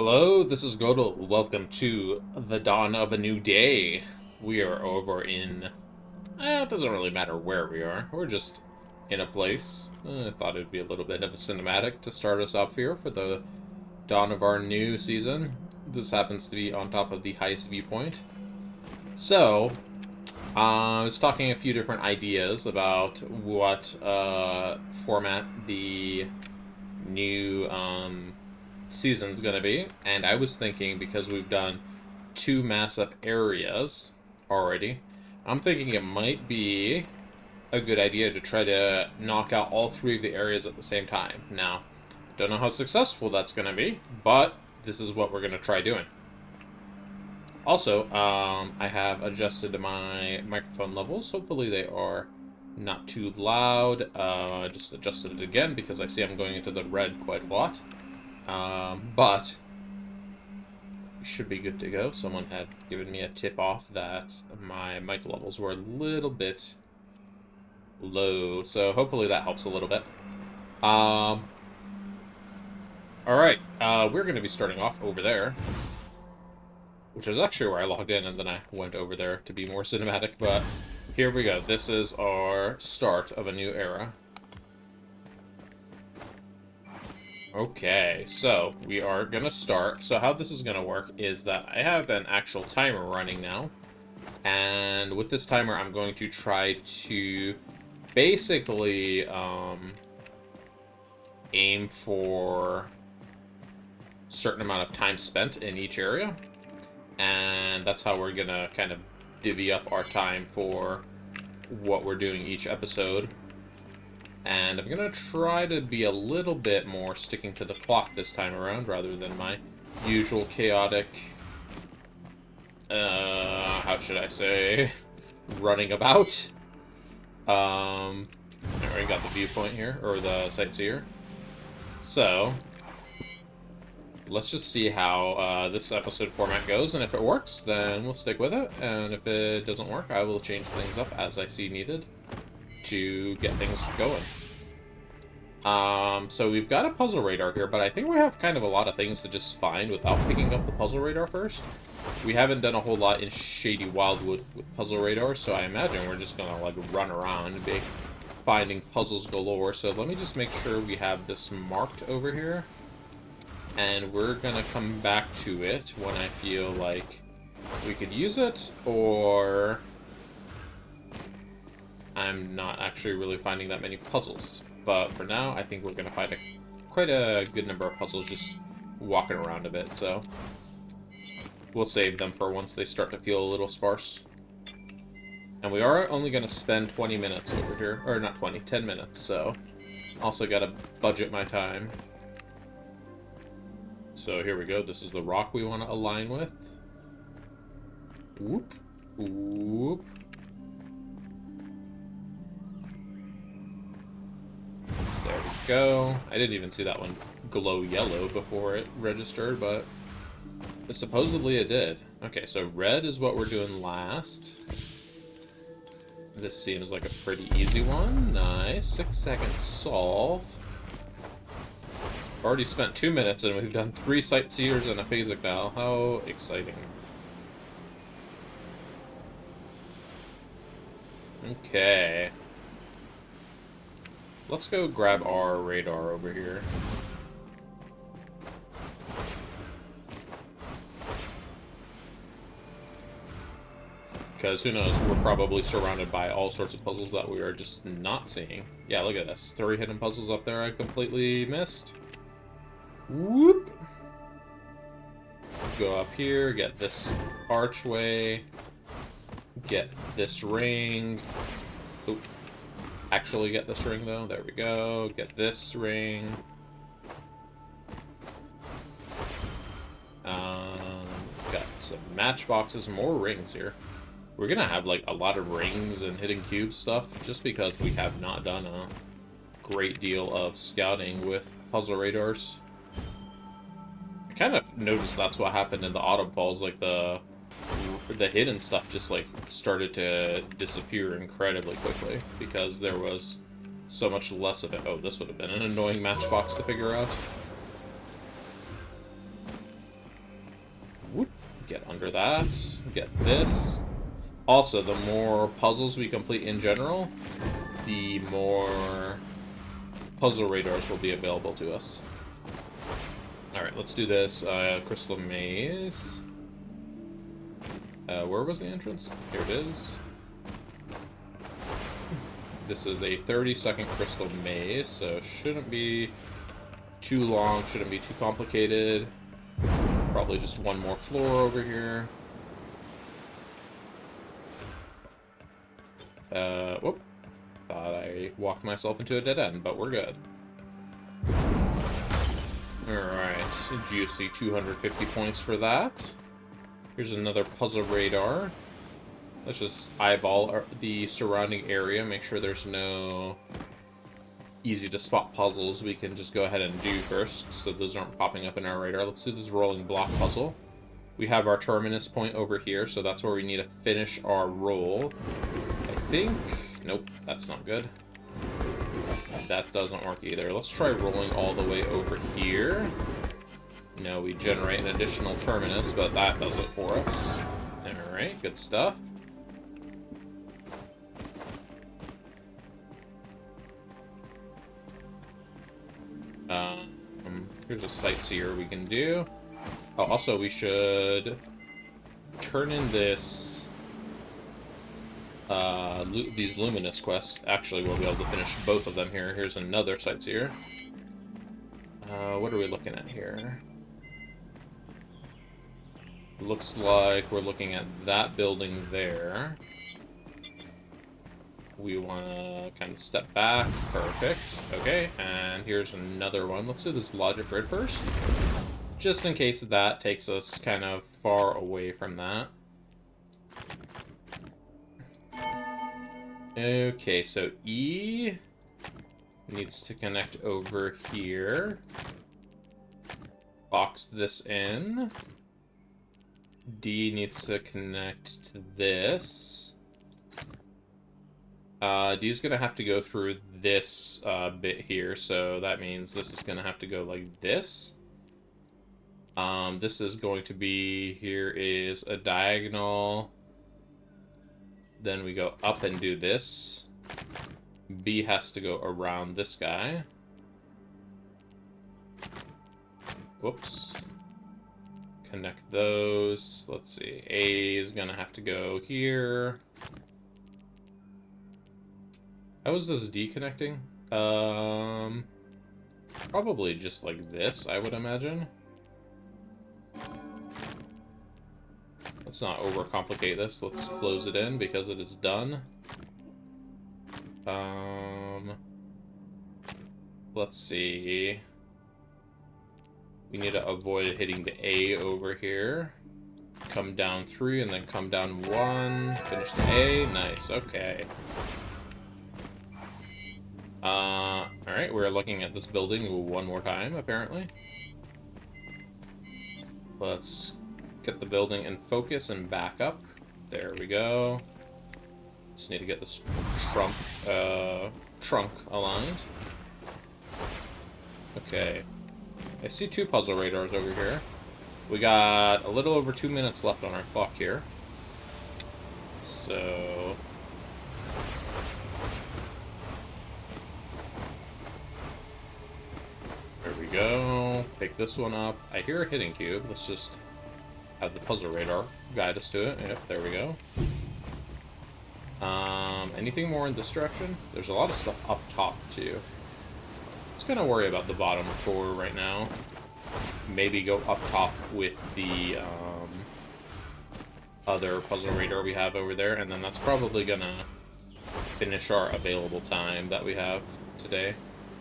Hello, this is Godel. Welcome to the dawn of a new day. We are over in. It doesn't really matter where we are. We're just in a place. I thought it'd be a little bit of a cinematic to start us off here for the dawn of our new season. This happens to be on top of the highest viewpoint. So, I was talking a few different ideas about what format the new season's going to be, and I was thinking because we've done two mass-up areas already, I'm thinking it might be a good idea to try to knock out all three of the areas at the same time. Now, don't know how successful that's going to be, but this is what we're going to try doing. Also, I have adjusted my microphone levels. Hopefully they are not too loud. I just adjusted it again because I see I'm going into the red quite a lot. But we should be good to go. Someone had given me a tip off that my mic levels were a little bit low, so hopefully that helps a little bit. Alright, we're going to be starting off over there, which is actually where I logged in, and then I went over there to be more cinematic, but here we go. This is our start of a new era. Okay, so we are going to start. So how this is going to work is that I have an actual timer running now. And with this timer, I'm going to try to basically aim for a certain amount of time spent in each area. And that's how we're going to kind of divvy up our time for what we're doing each episode. And I'm going to try to be a little bit more sticking to the clock this time around, rather than my usual chaotic, how should I say, running about. I already got the viewpoint here, or the sightseer. So, let's just see how this episode format goes, and if it works, then we'll stick with it, and if it doesn't work, I will change things up as I see needed to get things going. So we've got a puzzle radar here, but I think we have kind of a lot of things to just find without picking up the puzzle radar first. We haven't done a whole lot in Shady Wildwood with puzzle radar, so I imagine we're just gonna like run around and be finding puzzles galore. So let me just make sure we have this marked over here, and we're gonna come back to it when I feel like we could use it, or I'm not actually really finding that many puzzles. But for now, I think we're going to find quite a good number of puzzles just walking around a bit, so we'll save them for once they start to feel a little sparse. And we are only going to spend 20 minutes over here, or not 20, 10 minutes, so also got to budget my time. So here we go, this is the rock we want to align with. Whoop, whoop. There we go. I didn't even see that one glow yellow before it registered, but supposedly it did. Okay, so red is what we're doing last. This seems like a pretty easy one. Nice. 6 seconds solve. Already spent 2 minutes and we've done 3 sightseers and a phasic now. How exciting. Okay. Let's go grab our radar over here. Because who knows, we're probably surrounded by all sorts of puzzles that we are just not seeing. Yeah, look at this. 3 hidden puzzles up there I completely missed. Whoop! Go up here, get this archway, get this ring. Oop. Actually get this ring, though. There we go. Get this ring. Got some matchboxes, more rings here. We're gonna have, like, a lot of rings and hidden cube stuff, just because we have not done a great deal of scouting with puzzle radars. I kind of noticed that's what happened in the Autumn Falls, like, the hidden stuff just like started to disappear incredibly quickly because there was so much less of it. Oh, this would have been an annoying matchbox to figure out. Get under that. Get this. Also, the more puzzles we complete in general, the more puzzle radars will be available to us. Alright, let's do this. Crystal Maze. Where was the entrance? Here it is. This is a 30-second crystal maze, so shouldn't be too long, shouldn't be too complicated. Probably just one more floor over here. Whoop. Thought I walked myself into a dead end, but we're good. Alright, juicy 250 points for that. Here's another puzzle radar. Let's just eyeball the surrounding area, make sure there's no easy-to-spot puzzles we can just go ahead and do first, so those aren't popping up in our radar. Let's do this rolling block puzzle. We have our terminus point over here, so that's where we need to finish our roll. I think... Nope, that's not good. That doesn't work either. Let's try rolling all the way over here. No, we generate an additional terminus, but that does it for us. Alright, good stuff. Here's a sightseer we can do. Oh, also we should turn in this these luminous quests. Actually, we'll be able to finish both of them here. Here's another sightseer. What are we looking at here? Looks like we're looking at that building there. We want to kind of step back. Perfect. Okay, and here's another one. Let's do this logic grid first. Just in case that takes us kind of far away from that. Okay, so E needs to connect over here. Box this in. D needs to connect to this. D is going to have to go through this bit here, so that means this is going to have to go like this. This is going to be, here is a diagonal. Then we go up and do this. B has to go around this guy. Whoops. Connect those. Let's see. A is going to have to go here. How is this D connecting? Probably just like this, I would imagine. Let's not overcomplicate this. Let's close it in because it is done. Let's see. We need to avoid hitting the A over here. Come down 3 and then come down 1. Finish the A. Nice. Okay. Alright, we're looking at this building one more time, apparently. Let's get the building in focus and back up. There we go. Just need to get this trunk aligned. Okay. I see 2 puzzle radars over here. We got a little over 2 minutes left on our clock here. So... there we go. Pick this one up. I hear a hitting cube. Let's just have the puzzle radar guide us to it. Yep, there we go. Anything more in this direction? There's a lot of stuff up top, too. Let's kind of worry about the bottom 4 right now. Maybe go up top with the other puzzle radar we have over there, and then that's probably gonna finish our available time that we have today.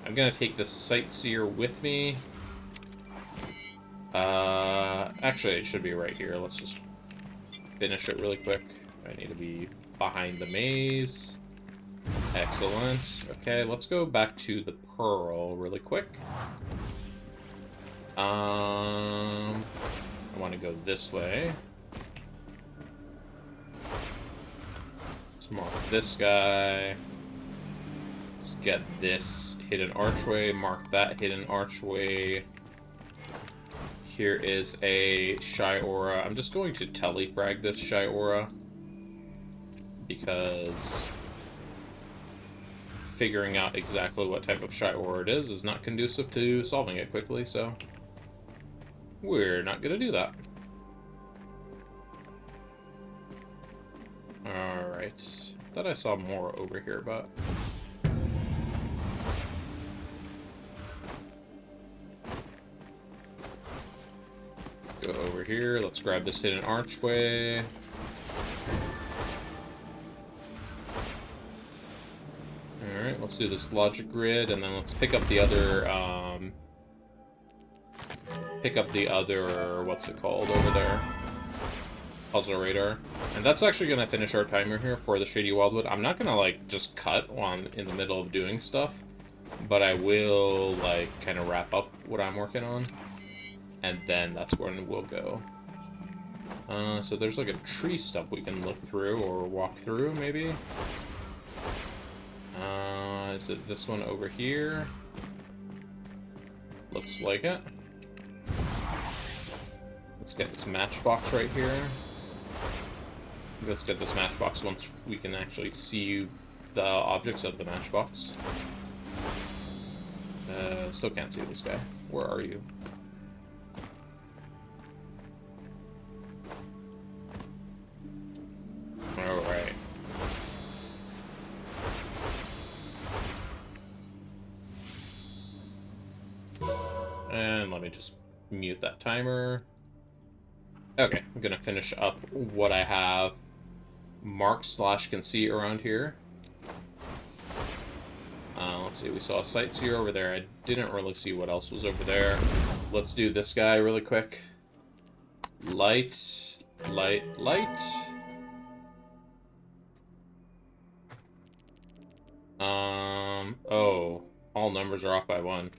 I'm gonna take this sightseer with me. Actually, it should be right here. Let's just finish it really quick. I need to be behind the maze. Excellent. Okay, let's go back to the pearl really quick. I want to go this way. Let's mark this guy. Let's get this hidden archway. Mark that hidden archway. Here is a Shy Aura. I'm just going to telefrag this Shy Aura because figuring out exactly what type of Shy Aura it is not conducive to solving it quickly, so we're not going to do that. Alright. Thought I saw more over here, but... Go over here. Let's grab this hidden archway. Alright, let's do this logic grid, and then let's pick up the other, what's it called over there? Puzzle radar. And that's actually going to finish our timer here for the Shady Wildwood. I'm not going to, like, just cut in the middle of doing stuff, but I will, like, kind of wrap up what I'm working on, and then that's when we'll go. So there's, like, a tree stump we can look through, or walk through, maybe? Is it this one over here? Looks like it. Let's get this matchbox right here. Let's get this matchbox once we can actually see the objects of the matchbox. Still can't see this guy. Where are you? Alright. And let me just mute that timer. Okay, I'm gonna finish up what I have marked / can see around here. Let's see, we saw a sightseer over there. I didn't really see what else was over there. Let's do this guy really quick. Light, light, light. Oh, all numbers are off by 1.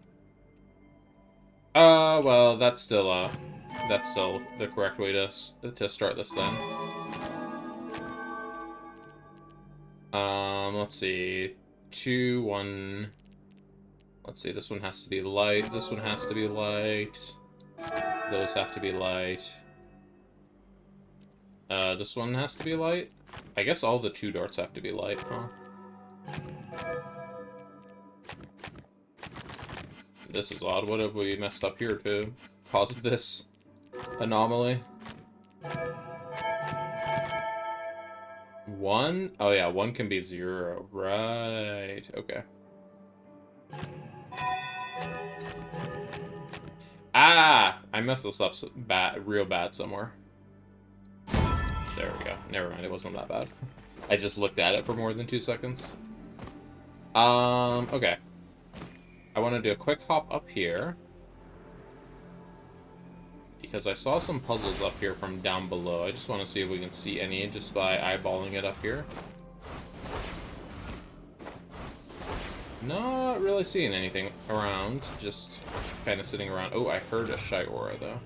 Well, that's still the correct way to start this then. Let's see. 2, 1. Let's see, this one has to be light, this one has to be light. Those have to be light. This one has to be light. I guess all the 2 darts have to be light, huh? This is odd. What have we messed up here to cause this anomaly? 1? Oh yeah, 1 can be 0. Right. Okay. Ah! I messed this up real bad somewhere. There we go. Never mind, it wasn't that bad. I just looked at it for more than 2 seconds. Okay. I want to do a quick hop up here, because I saw some puzzles up here from down below. I just want to see if we can see any just by eyeballing it up here. Not really seeing anything around, just kind of sitting around. Oh, I heard a Shy Aura, though.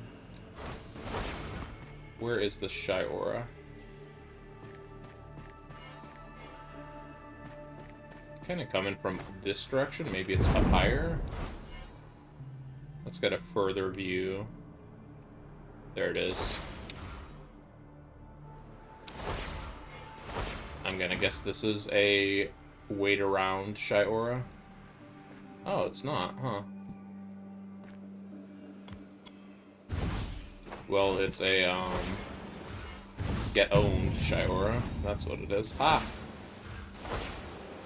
Where is the Shy Aura? Kind of coming from this direction. Maybe it's up higher. Let's get a further view. There it is. I'm gonna guess this is a wait around Shy Aura. Oh, it's not, huh? Well, it's a get owned Shy Aura. That's what it is. Ah.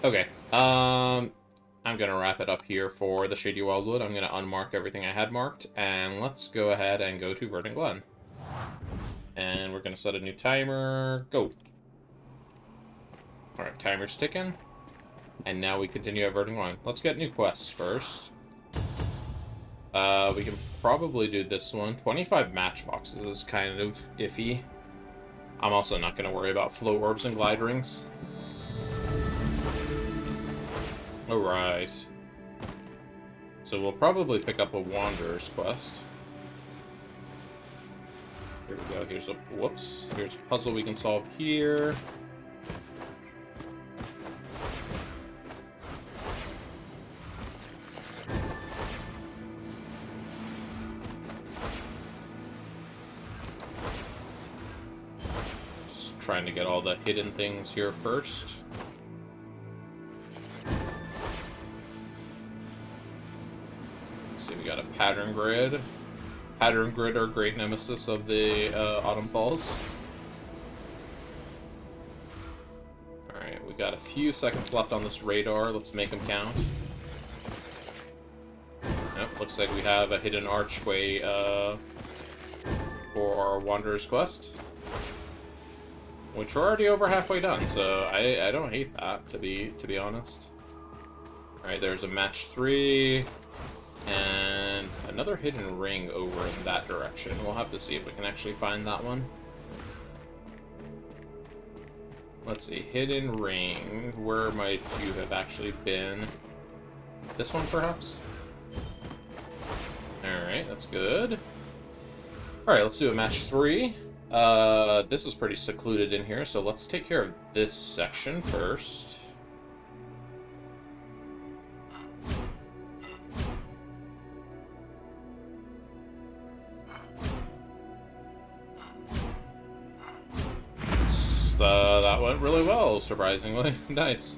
Okay. I'm gonna wrap it up here for the Shady Wildwood. I'm gonna unmark everything I had marked, and let's go ahead and go to Verdent Glenn. And we're gonna set a new timer. Go. Alright, timer's ticking. And now we continue at Verdent Glenn. Let's get new quests first. We can probably do this one. 25 matchboxes is kind of iffy. I'm also not gonna worry about flow orbs and glide rings. Alright. So we'll probably pick up a Wanderer's quest. Here we go. Here's a... Whoops. Here's a puzzle we can solve here. trying to get all the hidden things here first. Let's see, we got a pattern grid. Pattern grid are great nemesis of the Autumn Falls. Alright, we got a few seconds left on this radar. Let's make them count. Yep, looks like we have a hidden archway for our Wanderer's Quest. Which we're already over halfway done, so I don't hate that, to be honest. Alright, there's a match 3, and another hidden ring over in that direction. We'll have to see if we can actually find that one. Let's see, hidden ring. Where might you have actually been? This one, perhaps? Alright, that's good. Alright, let's do a match 3. This is pretty secluded in here, so let's take care of this section first. That went really well, surprisingly. Nice.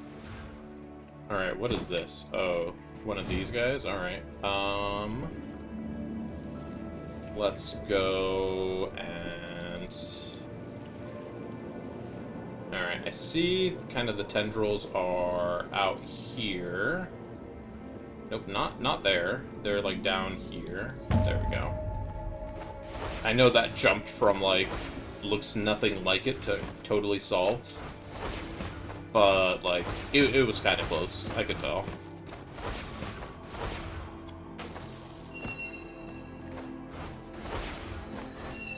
Alright, what is this? Oh, one of these guys? Alright. Let's go and... Alright, I see kind of the tendrils are out here. Nope, not there. They're like down here. There we go. I know that jumped from like looks nothing like it to totally solved. But like it was kind of close, I could tell.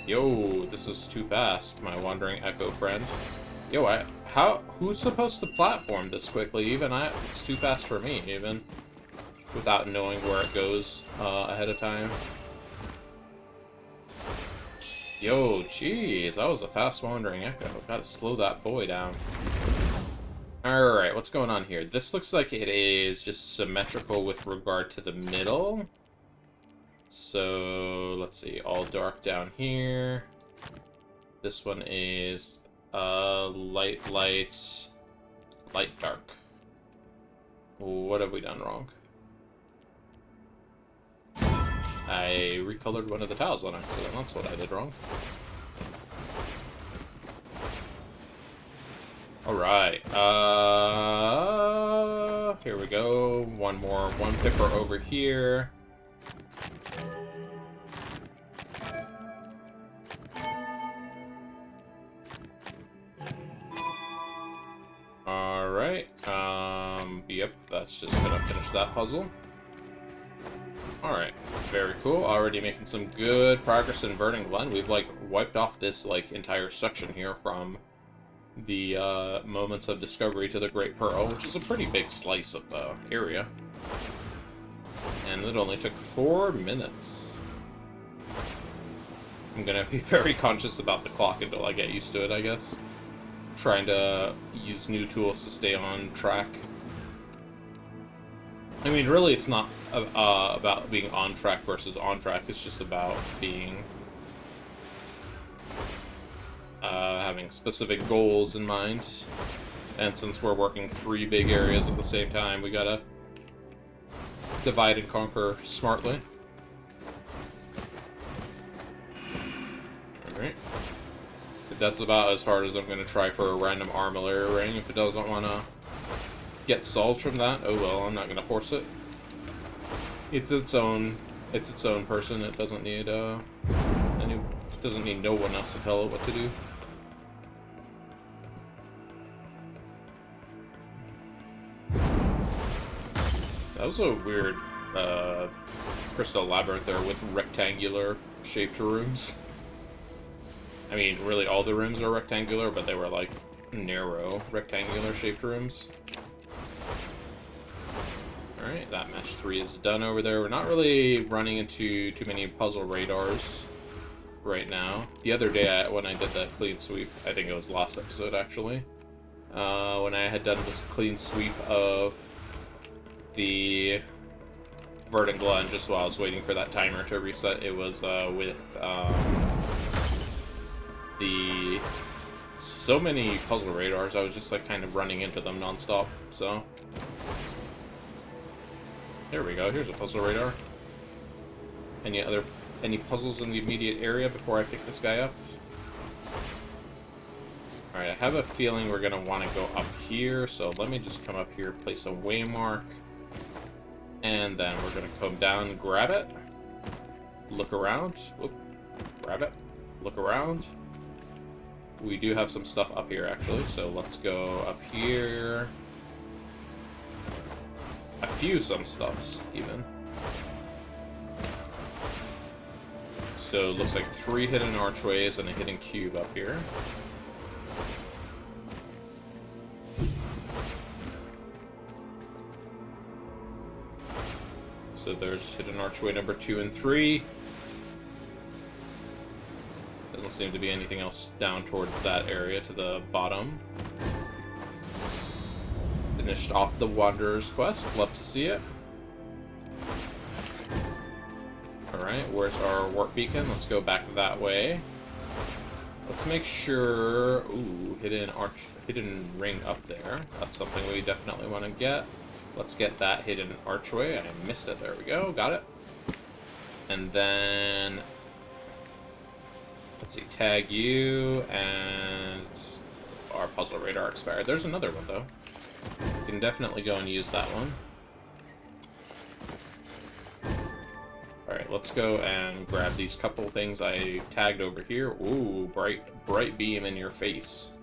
Yo, this is too fast, my wandering echo friend. Yo, who's supposed to platform this quickly? It's too fast for me, even without knowing where it goes ahead of time. Yo, jeez, that was a fast wandering echo. Gotta slow that boy down. Alright, what's going on here? This looks like it is just symmetrical with regard to the middle. So, let's see, all dark down here. This one is light, dark. What have we done wrong? I recolored one of the tiles on accident. That's what I did wrong. Alright, here we go. One pipper over here. Alright, yep, that's just gonna finish that puzzle. Alright, very cool. Already making some good progress in Verdent Glenn. We've, like, wiped off this, like, entire section here from the, Moments of Discovery to the Great Pearl, which is a pretty big slice of, area. And it only took 4 minutes. I'm gonna be very conscious about the clock until I get used to it, I guess. Trying to use new tools to stay on track. I mean, really, it's not about being on track versus on track. It's just about being having specific goals in mind. And since we're working 3 big areas at the same time, we gotta divide and conquer smartly. Alright. That's about as hard as I'm gonna try for a random armillary ring. If it doesn't want to get solved from that, oh well, I'm not gonna force it. It's its own person. It doesn't need no one else to tell it what to do. That was a weird crystal labyrinth there with rectangular shaped rooms. I mean, really all the rooms are rectangular, but they were like narrow rectangular shaped rooms. Alright, that match 3 is done over there. We're not really running into too many puzzle radars right now. The other day, when I did that clean sweep, I think it was last episode actually, when I had done this clean sweep of the Verdent Glenn, just while I was waiting for that timer to reset, it was with the so many puzzle radars, I was just like kind of running into them nonstop, so. There we go, here's a puzzle radar. Any puzzles in the immediate area before I pick this guy up? Alright, I have a feeling we're gonna want to go up here, so let me just come up here, place a waymark, and then we're gonna come down, grab it, look around, oop, grab it, look around. We do have some stuff up here, actually, so let's go up here. Some stuffs, even. So, it looks like 3 hidden archways and a hidden cube up here. So there's hidden archway number 2 and 3. Doesn't seem to be anything else down towards that area to the bottom. Finished off the Wanderer's quest. Love to see it. Alright, where's our warp beacon? Let's go back that way. Let's make sure... Ooh, hidden ring up there. That's something we definitely want to get. Let's get that hidden archway. I missed it. There we go. Got it. And then... Let's see. Tag you, and... Our puzzle radar expired. There's another one, though. You can definitely go and use that one. Alright, let's go and grab these couple things I tagged over here. Ooh, bright beam in your face.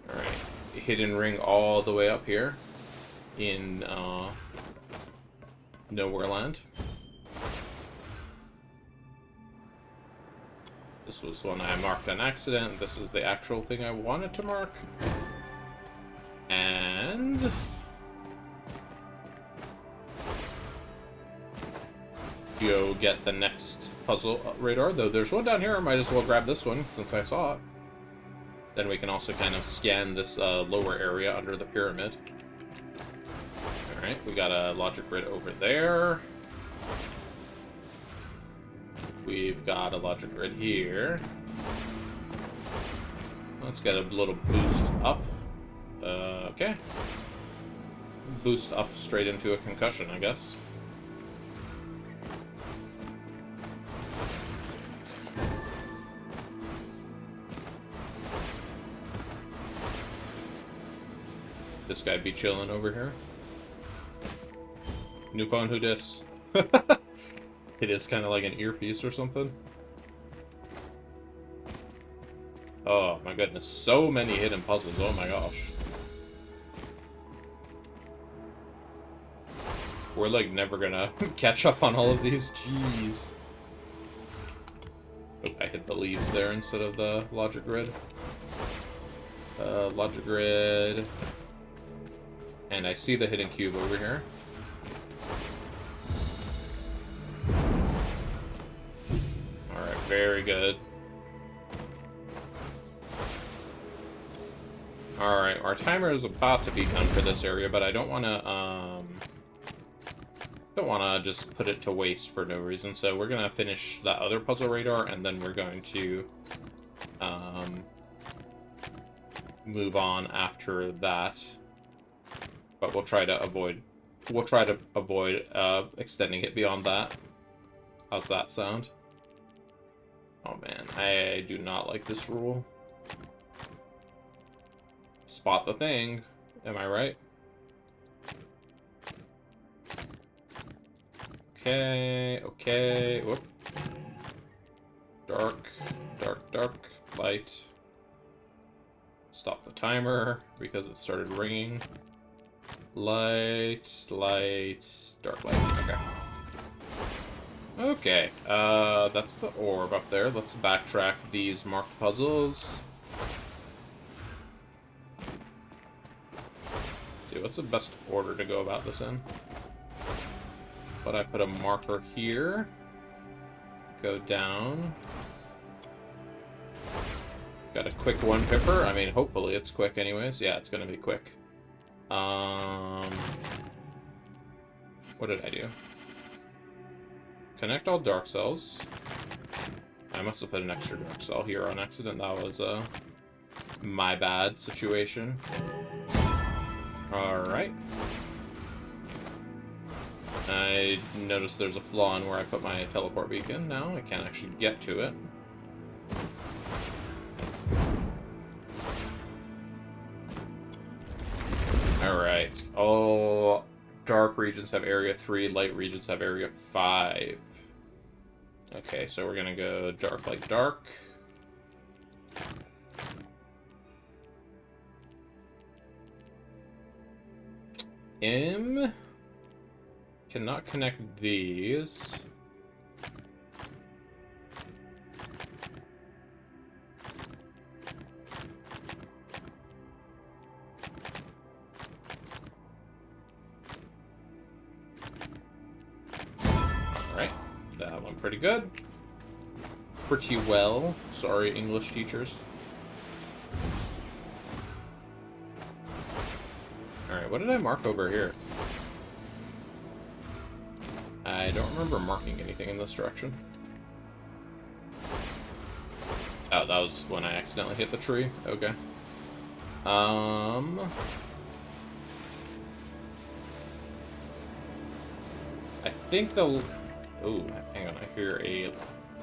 Alright, hidden ring all the way up here in Nowhere Land. This was one I marked on accident. This is the actual thing I wanted to mark. And... go get the next puzzle radar. Though there's one down here, I might as well grab this one since I saw it. Then we can also kind of scan this lower area under the pyramid. Alright, we got a logic grid over there. We've got a logic grid here. Let's get a little boost up. Okay. Boost up straight into a concussion, I guess. This guy be chilling over here. New phone, who dis? It is kind of like an earpiece or something. Oh my goodness, so many hidden puzzles, oh my gosh. We're like never gonna catch up on all of these, jeez. Oh, I hit the leaves there instead of the logic grid. Logic grid. And I see the hidden cube over here. Alright, very good. Alright, our timer is about to be done for this area, but I don't want to just put it to waste for no reason. So we're going to finish that other puzzle radar, and then we're going to move on after that. But we'll try to avoid extending it beyond that. How's that sound? Oh man, I do not like this rule. Spot the thing, am I right? Okay, okay, whoop. Dark, dark, dark, light. Stop the timer because it started ringing. Light, light, dark light, okay. Okay, that's the orb up there. Let's backtrack these marked puzzles. Let's see, what's the best order to go about this in? But I put a marker here. Go down. Got a quick one pipper. I mean, hopefully it's quick anyways. Yeah, it's gonna be quick. What did I do? Connect all dark cells. I must have put an extra dark cell here on accident. That was my bad situation. Alright. I noticed there's a flaw in where I put my teleport beacon now. I can't actually get to it. Alright. All dark regions have area 3, light regions have area 5. Okay, so we're gonna go dark, light, dark. M cannot connect these. Alright, that went pretty good. Pretty well. Sorry, English teachers. Alright, what did I mark over here? I don't remember marking anything in this direction. Oh, that was when I accidentally hit the tree. Okay. I think the... Oh, hang on. I hear a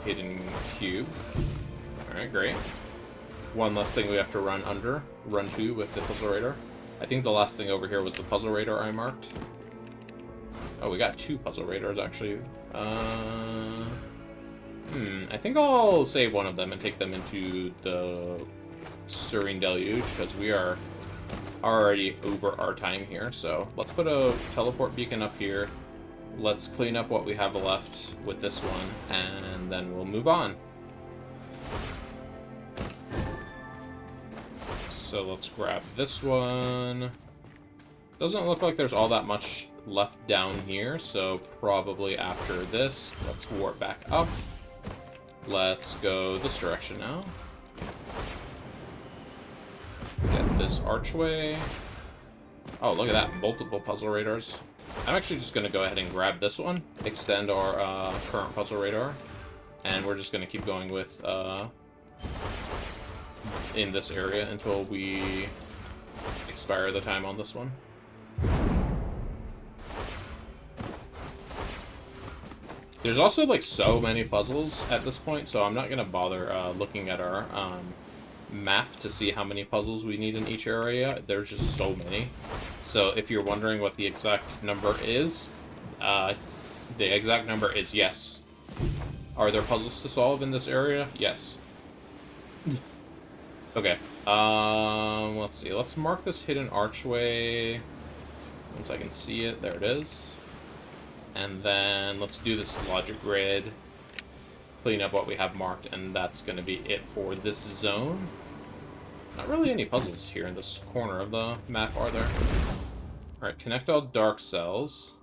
hidden cube. Alright, great. One less thing we have to run to with the puzzle radar. I think the last thing over here was the puzzle radar I marked. Oh, we got 2 puzzle radars, actually. I think I'll save one of them and take them into the Serene Deluge, because we are already over our time here. So let's put a teleport beacon up here. Let's clean up what we have left with this one, and then we'll move on. So let's grab this one. Doesn't look like there's all that much left down here, so probably after this, let's warp back up. Let's go this direction now. Get this archway. Oh, look at that, multiple puzzle radars. I'm actually just going to go ahead and grab this one, extend our current puzzle radar, and we're just going to keep going with in this area until we expire the time on this one. There's also like so many puzzles at this point, so I'm not going to bother looking at our map to see how many puzzles we need in each area. There's just so many. So if you're wondering what the exact number is, the exact number is yes. Are there puzzles to solve in this area? Yes. Okay. Let's see. Let's mark this hidden archway. Once I can see it, there it is. And then let's do this logic grid. Clean up what we have marked, and that's going to be it for this zone. Not really any puzzles here in this corner of the map, are there? Alright, connect all dark cells.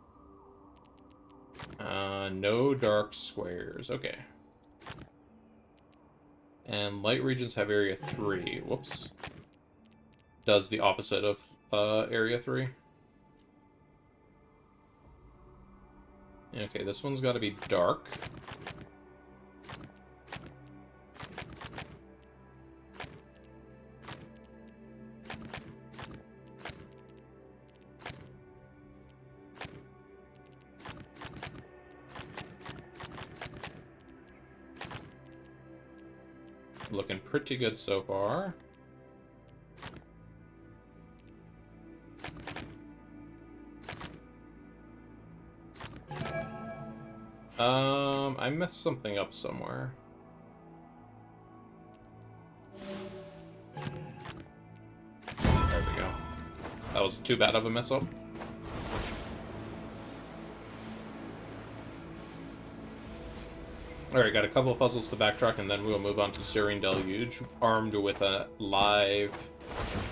No dark squares. Okay. And light regions have area 3. Whoops. Does the opposite of area 3. Okay, this one's got to be dark. Looking pretty good so far. I messed something up somewhere. There we go. That was too bad of a mess up. Alright, got a couple of puzzles to backtrack, and then we'll move on to Serene Deluge, armed with a live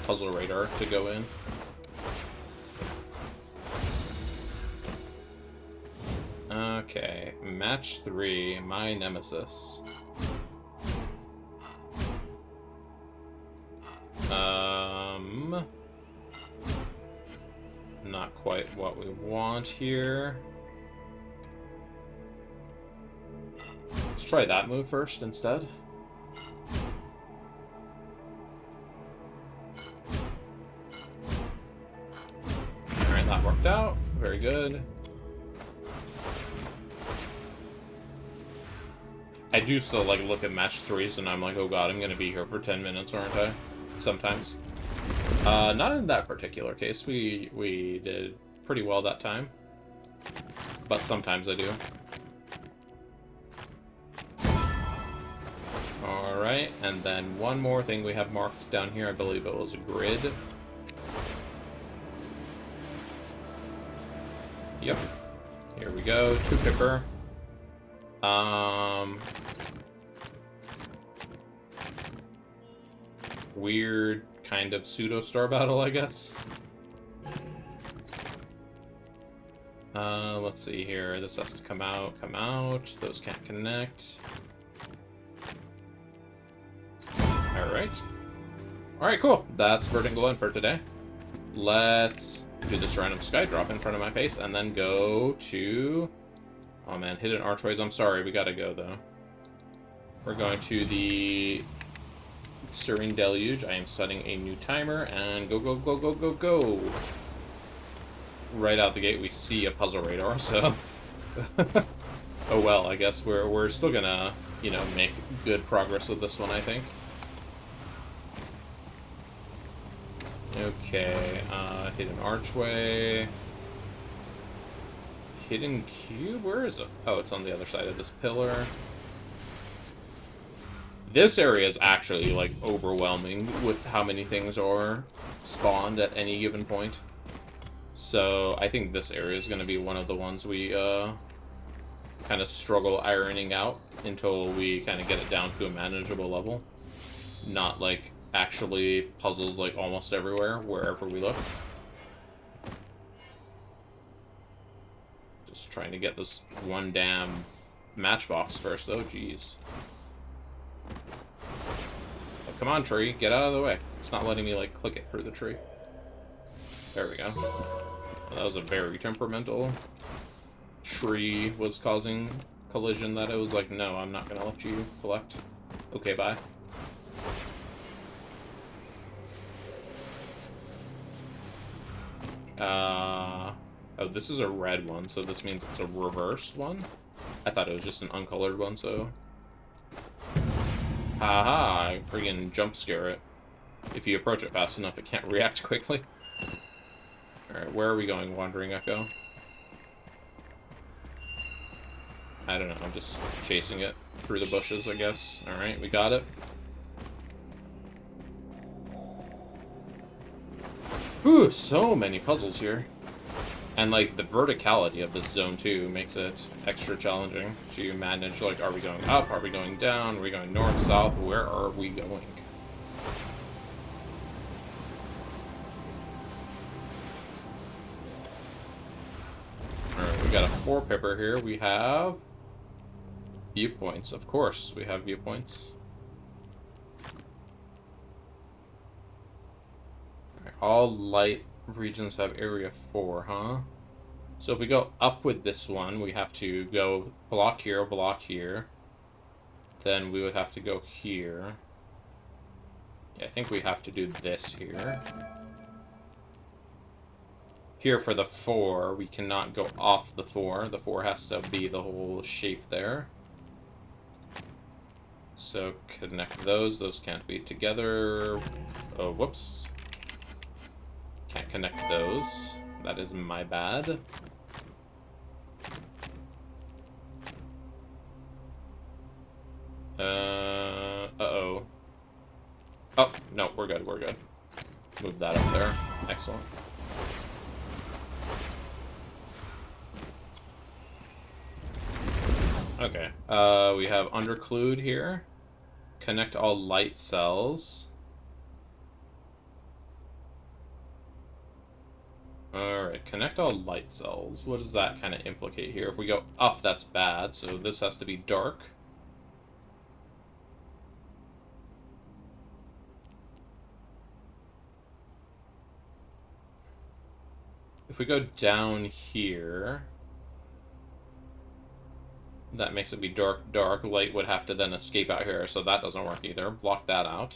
puzzle radar to go in. Okay, match 3, my nemesis. Not quite what we want here. Let's try that move first instead. Alright, that worked out. Very good. I do still, like, look at match 3s and I'm like, oh god, I'm gonna be here for 10 minutes, aren't I? Sometimes. Not in that particular case. We did pretty well that time. But sometimes I do. Alright, and then one more thing we have marked down here. I believe it was a grid. Yep. Here we go. 2 pipper. Weird kind of pseudo-star battle, I guess. Let's see here. This has to come out, come out. Those can't connect. Alright. Alright, cool. That's Verdent Glenn for today. Let's do this random sky drop in front of my face and then go to... Oh man, hidden archways. I'm sorry, we gotta go though. We're going to the Serene Deluge. I am setting a new timer and go, go, go, go, go, go. Right out the gate, we see a puzzle radar, so... Oh well, I guess we're still gonna, you know, make good progress with this one, I think. Okay, hidden archway. Hidden cube? Where is it? Oh, it's on the other side of this pillar. This area is actually, like, overwhelming with how many things are spawned at any given point. So, I think this area is going to be one of the ones we, kind of struggle ironing out until we kind of get it down to a manageable level. Not, like, actually puzzles, like, almost everywhere, wherever we look. Just trying to get this one damn matchbox first, though. Jeez. Oh, come on, tree. Get out of the way. It's not letting me, like, click it through the tree. There we go. Well, that was a very temperamental tree was causing collision that it was like, no, I'm not going to let you collect. Okay, bye. Oh, this is a red one, so this means it's a reverse one? I thought it was just an uncolored one, so... Haha, I friggin' jump scare it. If you approach it fast enough, it can't react quickly. Alright, where are we going, Wandering Echo? I don't know, I'm just chasing it through the bushes, I guess. Alright, we got it. Whew, so many puzzles here. And, like, the verticality of this zone, too, makes it extra challenging to manage. Like, are we going up? Are we going down? Are we going north, south? Where are we going? Alright, we got a 4-pipper here. We have viewpoints. Of course, we have viewpoints. Alright, all light regions have area 4, huh? So if we go up with this one, we have to go block here. Then we would have to go here. Yeah, I think we have to do this here. Here for the 4, we cannot go off the 4. The 4 has to be the whole shape there. So connect those. Those can't be together. Oh, whoops. Can't connect those. That is my bad. Uh-oh. Oh, no, we're good, we're good. Move that up there. Excellent. Okay, we have underclued here. Connect all light cells. Alright, connect all light cells. What does that kind of implicate here? If we go up, that's bad, so this has to be dark. If we go down here... That makes it be dark, dark. Light would have to then escape out here, so that doesn't work either. Block that out.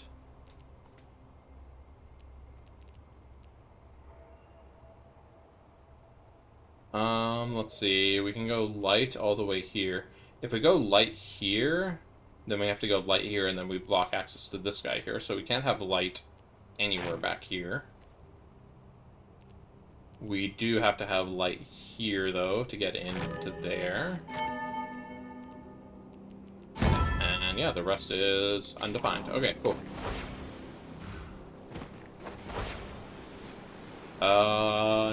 Let's see. We can go light all the way here. If we go light here, then we have to go light here, and then we block access to this guy here. So we can't have light anywhere back here. We do have to have light here, though, to get into there. And yeah, the rest is undefined. Okay, cool.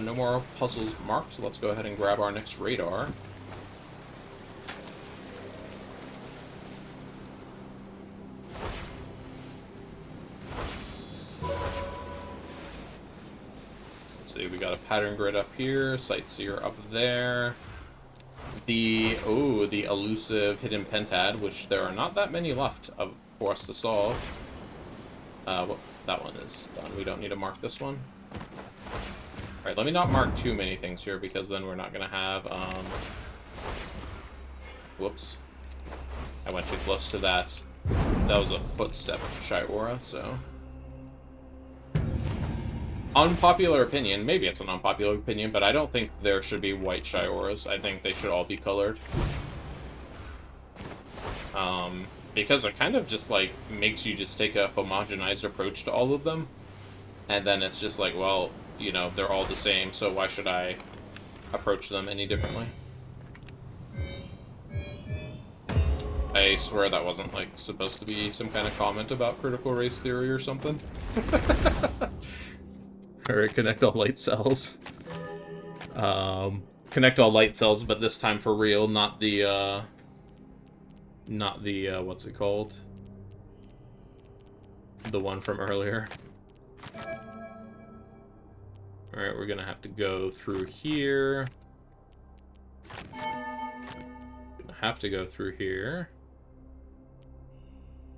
No more puzzles marked. Let's go ahead and grab our next radar. Let's see, we got a pattern grid up here, sightseer up there. The elusive hidden pentad, which there are not that many left for us to solve. Well, that one is done. We don't need to mark this one. Alright, let me not mark too many things here, because then we're not going to have, whoops. I went too close to that. That was a footstep Shiora, so... Unpopular opinion, maybe it's an unpopular opinion, but I don't think there should be white Shioras. I think they should all be colored. Because it kind of just, like, makes you just take a homogenized approach to all of them. And then it's just like, well, you know, they're all the same, so why should I approach them any differently? I swear that wasn't, like, supposed to be some kind of comment about critical race theory or something. Alright, connect all light cells. Connect all light cells, but this time for real, not the, what's it called? The one from earlier. Alright, we're gonna have to go through here. Gonna have to go through here.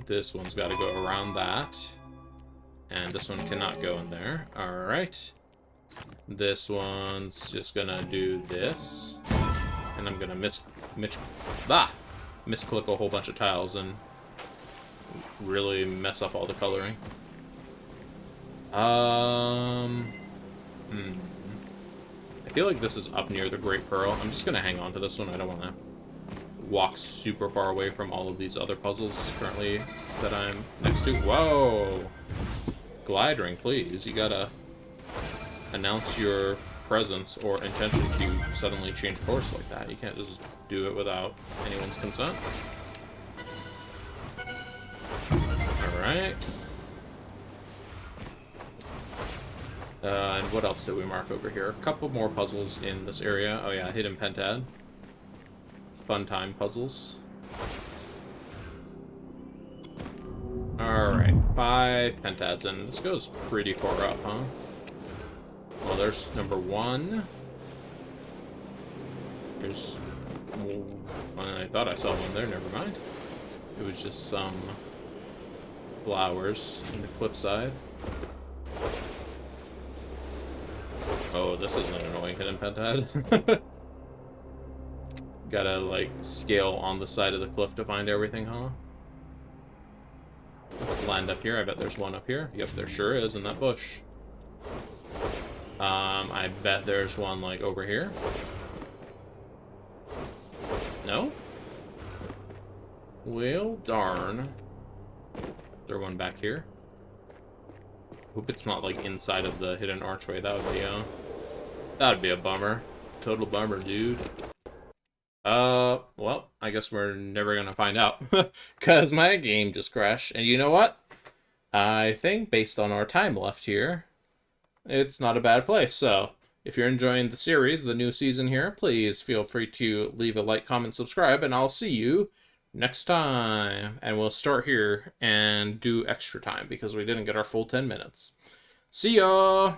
This one's gotta go around that. And this one cannot go in there. Alright. This one's just gonna do this. And I'm gonna misclick a whole bunch of tiles and really mess up all the coloring. I feel like this is up near the Great Pearl. I'm just gonna hang on to this one. I don't want to walk super far away from all of these other puzzles currently that I'm next to. Whoa! Glide ring, please. You gotta announce your presence or intention to suddenly change course like that. You can't just do it without anyone's consent. Alright. And what else did we mark over here? A couple more puzzles in this area. Oh yeah, hidden pentad. Fun time puzzles. Alright, 5 pentads, and this goes pretty far up, huh? Well, there's number 1. There's... I thought I saw one there, never mind. It was just some flowers in the cliffside. Oh, this is an annoying hidden pentad. Gotta, like, scale on the side of the cliff to find everything, huh? Let's land up here. I bet there's one up here. Yep, there sure is in that bush. I bet there's one, like, over here. No? Well, darn. Is there one back here? Hope it's not, like, inside of the hidden archway. That'd be a bummer. Total bummer, dude. Well, I guess we're never gonna find out. Because my game just crashed. And you know what? I think, based on our time left here, it's not a bad place. So, if you're enjoying the series, the new season here, please feel free to leave a like, comment, subscribe, and I'll see you next time. And we'll start here and do extra time, because we didn't get our full 10 minutes. See ya!